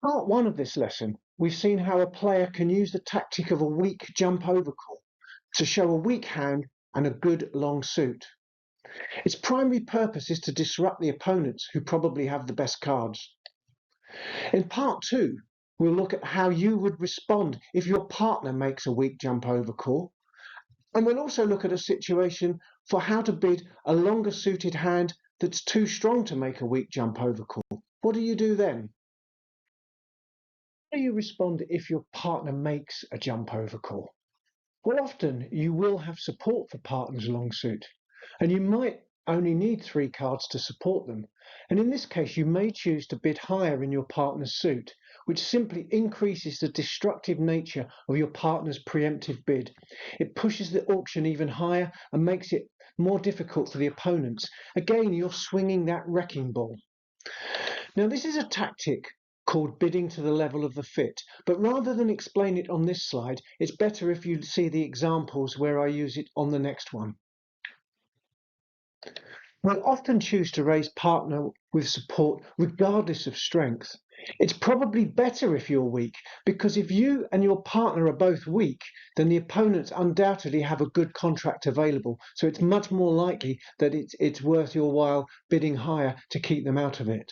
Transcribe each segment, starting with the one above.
Part one of this lesson, we've seen how a player can use the tactic of a weak jump over call to show a weak hand and a good long suit. Its primary purpose is to disrupt the opponents who probably have the best cards. In part two, we'll look at how you would respond if your partner makes a weak jump over call. And we'll also look at a situation for how to bid a longer suited hand that's too strong to make a weak jump over call. What do you do then? How do you respond if your partner makes a jump over call? Well, often you will have support for partner's long suit, and you might only need 3 cards to support them. And in this case, you may choose to bid higher in your partner's suit, which simply increases the destructive nature of your partner's preemptive bid. It pushes the auction even higher and makes it more difficult for the opponents. Again, you're swinging that wrecking ball. Now, this is a tactic called bidding to the level of the fit, but rather than explain it on this slide, it's better if you see the examples where I use it on the next one. We'll often choose to raise partner with support regardless of strength. It's probably better if you're weak, because if you and your partner are both weak, then the opponents undoubtedly have a good contract available, so it's much more likely that it's worth your while bidding higher to keep them out of it.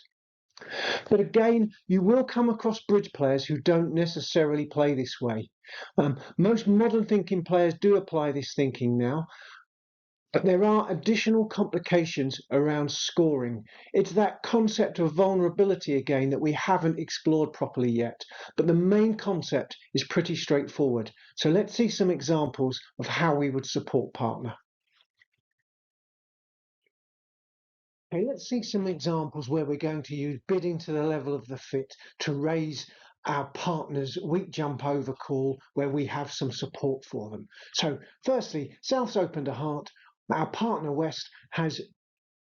But again, you will come across bridge players who don't necessarily play this way. Most modern thinking players do apply this thinking now, but there are additional complications around scoring. It's that concept of vulnerability again that we haven't explored properly yet, but the main concept is pretty straightforward. So let's see some examples of how we would support partner. Okay, let's see some examples where we're going to use bidding to the level of the fit to raise our partner's weak jump over call where we have some support for them. So firstly, South's opened a heart. Our partner West has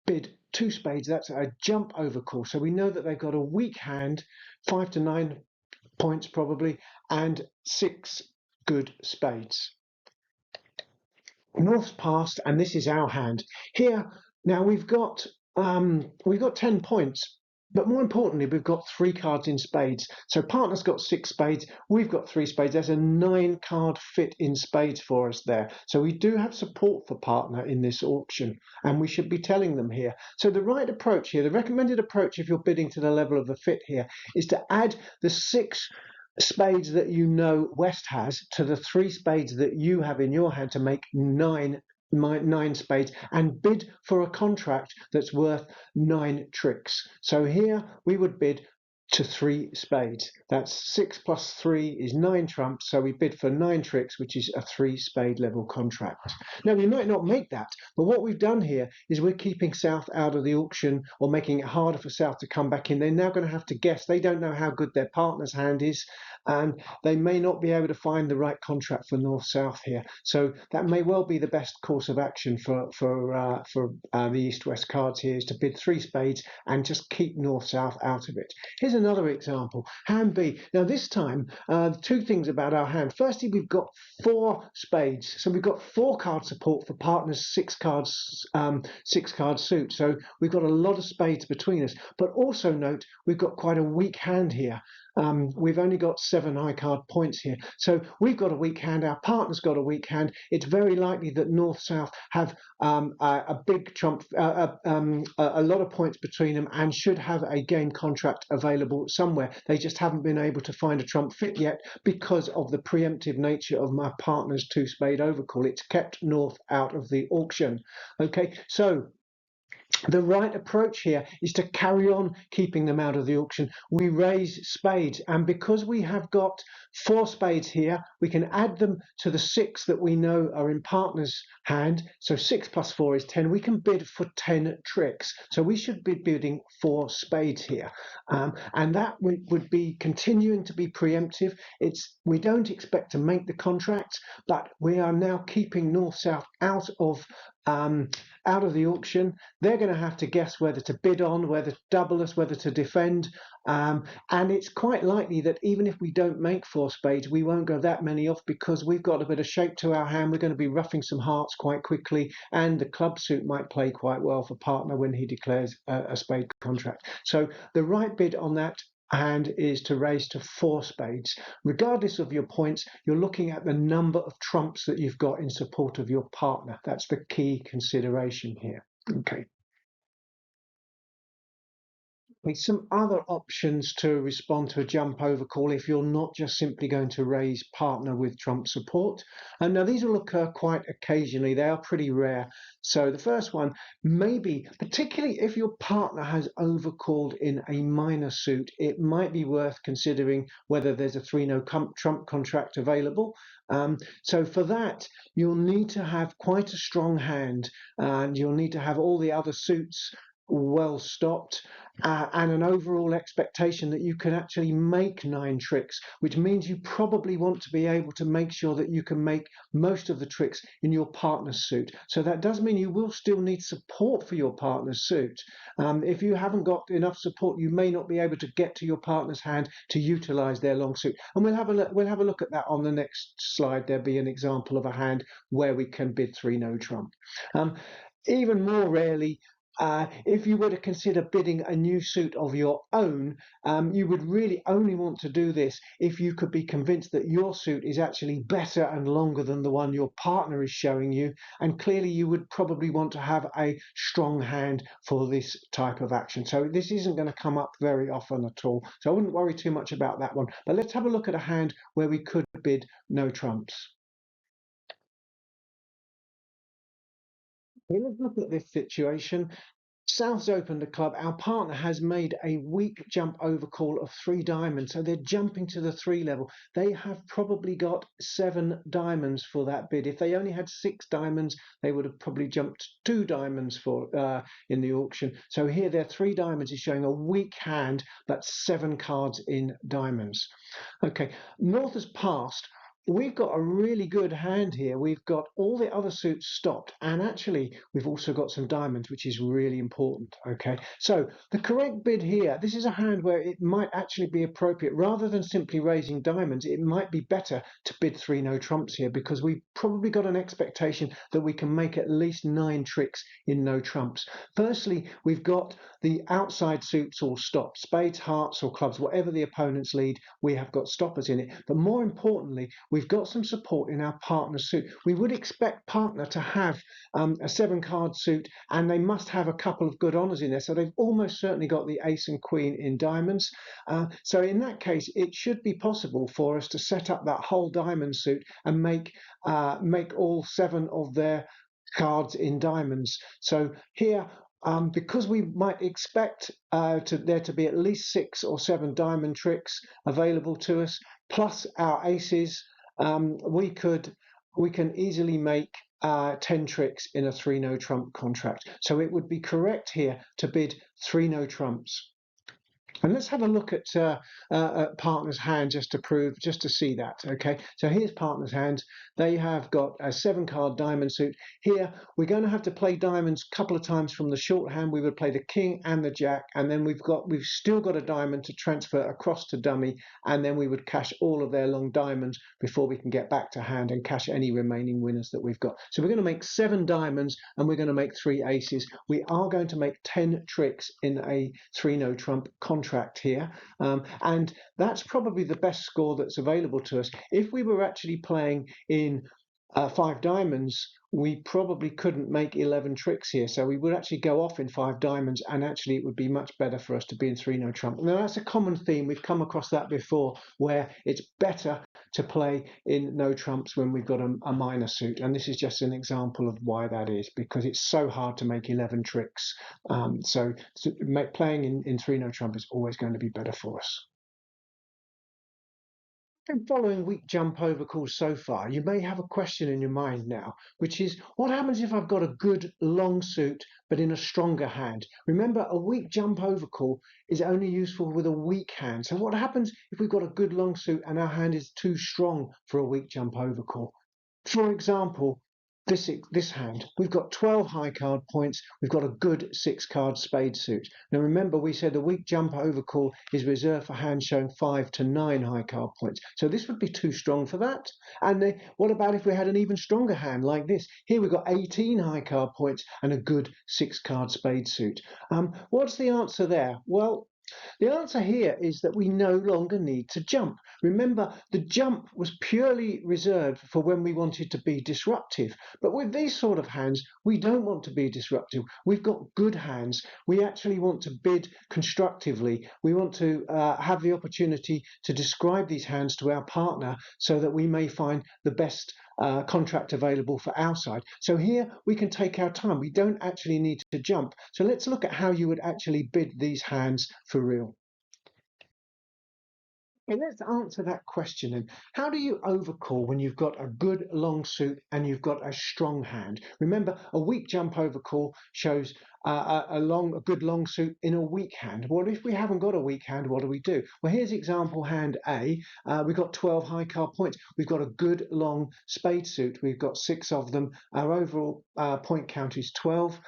bid 2 spades. That's a jump over call. So we know that they've got a weak hand, 5 to 9 points probably, and 6 good spades. North's passed, and this is our hand. Here, now we've got 10 points, but more importantly, we've got 3 cards in spades. So partner's got 6 spades, we've got 3 spades. There's a 9-card fit in spades for us there. So we do have support for partner in this auction, and we should be telling them here. So the right approach here, the recommended approach if you're bidding to the level of the fit here, is to add the 6 spades that you know West has to the 3 spades that you have in your hand to make 9 spades, and bid for a contract that's worth 9 tricks. So here we would bid to 3 spades. That's 6 plus 3 is 9 trumps, so we bid for 9 tricks, which is a 3 spade level contract. Now we might not make that, but what we've done here is we're keeping South out of the auction, or making it harder for South to come back in. They're now going to have to guess. They don't know how good their partner's hand is, and they may not be able to find the right contract for North-South here. So that may well be the best course of action for the East-West cards here, is to bid 3 spades and just keep North-South out of it. Here's another example, hand B. Now this time, 2 things about our hand. Firstly, we've got 4 spades, so we've got 4 card support for partner's 6 card suit. So we've got a lot of spades between us. But also note, we've got quite a weak hand here. We've only got 7 high card points here. So we've got a weak hand, our partner's got a weak hand. It's very likely that North-South have a big trump, a lot of points between them, and should have a game contract available somewhere. They just haven't been able to find a trump fit yet because of the preemptive nature of my partner's 2 spade overcall. It's kept North out of the auction. Okay, so the right approach here is to carry on keeping them out of the auction. We raise spades, and because we have got 4 spades here, we can add them to the 6 that we know are in partner's hand. So 6 plus 4 is 10. We can bid for 10 tricks. So we should be bidding 4 spades here, and that would be continuing to be preemptive. We don't expect to make the contract, but we are now keeping North-South out of the auction. They're going to have to guess whether to bid on, whether to double us, whether to defend, and it's quite likely that even if we don't make 4 spades, we won't go that many off, because we've got a bit of shape to our hand. We're going to be roughing some hearts quite quickly, and the club suit might play quite well for partner when he declares a spade contract. So the right bid on that hand is to raise to 4 spades. Regardless of your points, you're looking at the number of trumps that you've got in support of your partner. That's the key consideration here. Okay. Some other options to respond to a jump over call if you're not just simply going to raise partner with trump support. And now these will occur quite occasionally. They are pretty rare. So the first one, maybe, particularly if your partner has overcalled in a minor suit, it might be worth considering whether there's a 3-no trump contract available. So for that, you'll need to have quite a strong hand, and you'll need to have all the other suits well stopped, and an overall expectation that you can actually make 9 tricks, which means you probably want to be able to make sure that you can make most of the tricks in your partner's suit. So that does mean you will still need support for your partner's suit. If you haven't got enough support, you may not be able to get to your partner's hand to utilize their long suit. And we'll have a look at that on the next slide. There'll be an example of a hand where we can bid 3-no trump. Even more rarely, if you were to consider bidding a new suit of your own, you would really only want to do this if you could be convinced that your suit is actually better and longer than the one your partner is showing you. And clearly you would probably want to have a strong hand for this type of action. So this isn't going to come up very often at all. So I wouldn't worry too much about that one. But let's have a look at a hand where we could bid no trumps. Let's look at this situation. South's opened a club. Our partner has made a weak jump over call of 3 diamonds, so they're jumping to the 3 level. They have probably got 7 diamonds for that bid. If they only had 6 diamonds, they would have probably jumped 2 diamonds for in the auction. So here, their 3 diamonds is showing a weak hand, but 7 cards in diamonds. Okay, North has passed. We've got a really good hand here. We've got all the other suits stopped, and actually we've also got some diamonds, which is really important. Okay, so the correct bid here, this is a hand where it might actually be appropriate, rather than simply raising diamonds, it might be better to bid 3-no trumps here, because we've probably got an expectation that we can make at least 9 tricks in no trumps. Firstly, we've got the outside suits all stopped, spades, hearts or clubs, whatever the opponent's lead, we have got stoppers in it. But more importantly, we've got some support in our partner's suit. We would expect partner to have a 7-card suit, and they must have a couple of good honours in there. So they've almost certainly got the ace and queen in diamonds. So in that case, it should be possible for us to set up that whole diamond suit and make all 7 of their cards in diamonds. So here, because we might expect there to be at least 6 or 7 diamond tricks available to us, plus our aces, we can easily make 10 tricks in a 3-no trump contract. So it would be correct here to bid 3-no trumps. And let's have a look at partner's hand just to see that. Okay, so here's partner's hand. They have got a 7-card diamond suit. Here we're going to have to play diamonds a couple of times from the shorthand. We would play the king and the jack, and then we've still got a diamond to transfer across to dummy, and then we would cash all of their long diamonds before we can get back to hand and cash any remaining winners that we've got. So we're going to make 7 diamonds and we're going to make 3 aces. We are going to make 10 tricks in a 3-no trump contract here, and that's probably the best score that's available to us. If we were actually playing in 5 diamonds, we probably couldn't make 11 tricks here, so we would actually go off in 5 diamonds, and actually it would be much better for us to be in 3-no trump. Now that's a common theme, we've come across that before, where it's better to play in no trumps when we've got a minor suit, and this is just an example of why that is, because it's so hard to make 11 tricks. So playing in 3-no trump is always going to be better for us. Following weak jump over calls so far, you may have a question in your mind now, which is, what happens if I've got a good long suit but in a stronger hand? Remember, a weak jump over call is only useful with a weak hand. So what happens if we've got a good long suit and our hand is too strong for a weak jump over call? For example, this hand, we've got 12 high card points, we've got a good 6-card spade suit. Now remember, we said the weak jump over call is reserved for hands showing 5 to 9 high card points. So this would be too strong for that. And what about if we had an even stronger hand like this? Here we've got 18 high card points and a good 6-card spade suit. What's the answer there? Well, The answer here is that we no longer need to jump. Remember, the jump was purely reserved for when we wanted to be disruptive. But with these sort of hands, we don't want to be disruptive. We've got good hands. We actually want to bid constructively. We want to have the opportunity to describe these hands to our partner so that we may find the best contract available for our side. So here we can take our time. We don't actually need to jump. So let's look at how you would actually bid these hands for real. Okay, let's answer that question then. How do you overcall when you've got a good long suit and you've got a strong hand? Remember, a weak jump overcall shows a good long suit in a weak hand. What if we haven't got a weak hand? What do we do? Well, here's example hand A. We've got 12 high card points. We've got a good long spade suit. We've got 6 of them. Our overall point count is 12.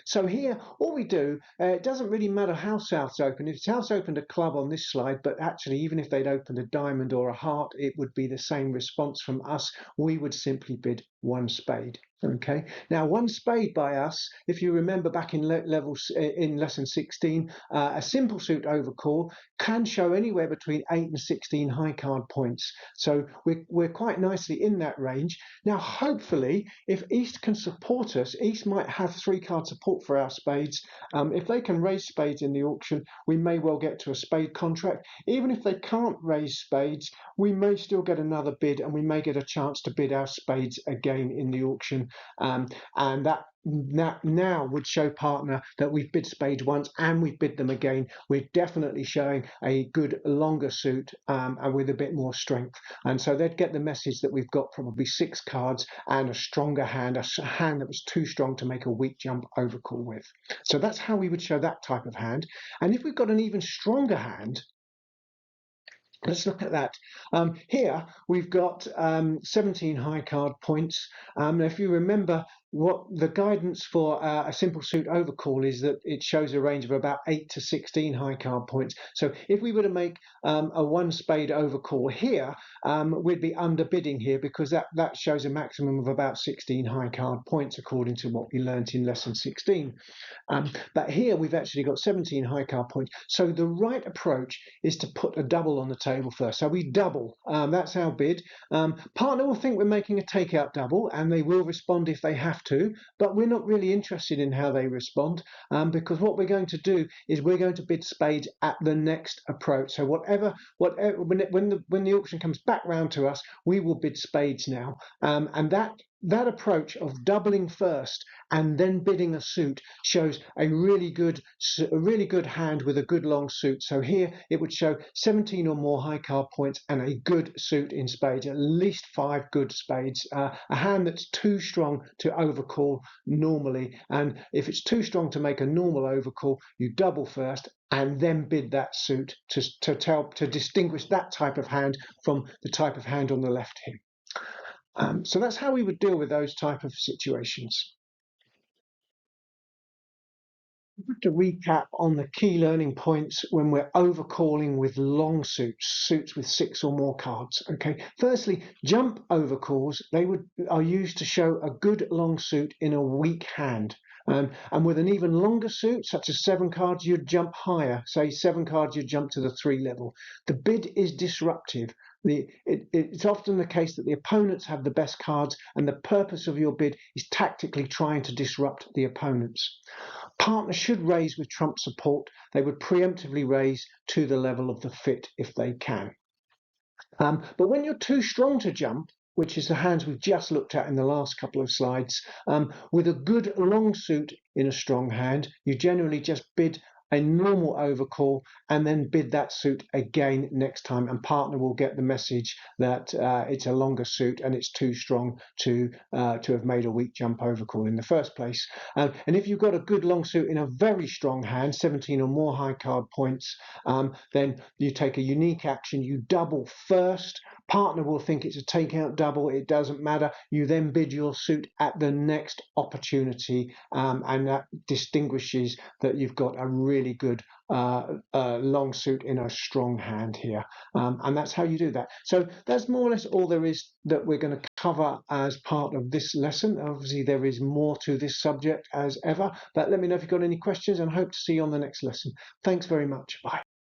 So here, all we do, it doesn't really matter how South's open. If South's opened a club on this slide, but actually even if they'd opened a diamond or a heart, it would be the same response from us. We would simply bid 1 spade. Okay, now 1 spade by us, if you remember back in lesson 16, a simple suit overcall can show anywhere between 8 and 16 high card points. So we're quite nicely in that range. Now, hopefully, if East can support us, East might have 3 card support for our spades. If they can raise spades in the auction, we may well get to a spade contract. Even if they can't raise spades, we may still get another bid and we may get a chance to bid our spades again in the auction. And that now would show partner that we've bid spades once and we've bid them again. We're definitely showing a good longer suit and with a bit more strength. And so they'd get the message that we've got probably 6 cards and a stronger hand, a hand that was too strong to make a weak jump overcall with. So that's how we would show that type of hand. And if we've got an even stronger hand, let's look at that. Here we've got 17 high card points. If you remember, what the guidance for a simple suit overcall is that it shows a range of about 8 to 16 high card points. So if we were to make a 1 spade overcall here, we'd be underbidding here because that shows a maximum of about 16 high card points according to what we learnt in lesson 16. But here we've actually got 17 high card points. So the right approach is to put a double on the table first. So we double. That's our bid. Partner will think we're making a takeout double and they will respond if they have to, but we're not really interested in how they respond because what we're going to do is we're going to bid spades at the next approach. So whatever when the auction comes back round to us, we will bid spades now. And that approach of doubling first and then bidding a suit shows a really good hand with a good long suit. So here it would show 17 or more high card points and a good suit in spades, at least 5 good spades. A hand that's too strong to overcall normally, and if it's too strong to make a normal overcall, you double first and then bid that suit to distinguish that type of hand from the type of hand on the left here. So that's how we would deal with those type of situations. To recap on the key learning points when we're overcalling with long suits with 6 or more cards. Okay, firstly, jump overcalls, are used to show a good long suit in a weak hand. And with an even longer suit, such as 7 cards, you'd jump higher. Say 7 cards, you'd jump to the 3 level. The bid is disruptive. It's often the case that the opponents have the best cards, and the purpose of your bid is tactically trying to disrupt the opponents. Partners should raise with trump support. They would preemptively raise to the level of the fit if they can. But when you're too strong to jump, which is the hands we've just looked at in the last couple of slides, with a good long suit in a strong hand, you generally just bid a normal overcall and then bid that suit again next time, and partner will get the message that it's a longer suit and it's too strong to have made a weak jump overcall in the first place. And if you've got a good long suit in a very strong hand, 17 or more high card points, then you take a unique action. You double first. Partner will think it's a takeout double. It doesn't matter. You then bid your suit at the next opportunity, and that distinguishes that you've got a really good long suit in a strong hand here. And that's how you do that. So that's more or less all there is that we're going to cover as part of this lesson. Obviously, there is more to this subject as ever, but let me know if you've got any questions and hope to see you on the next lesson. Thanks very much. Bye.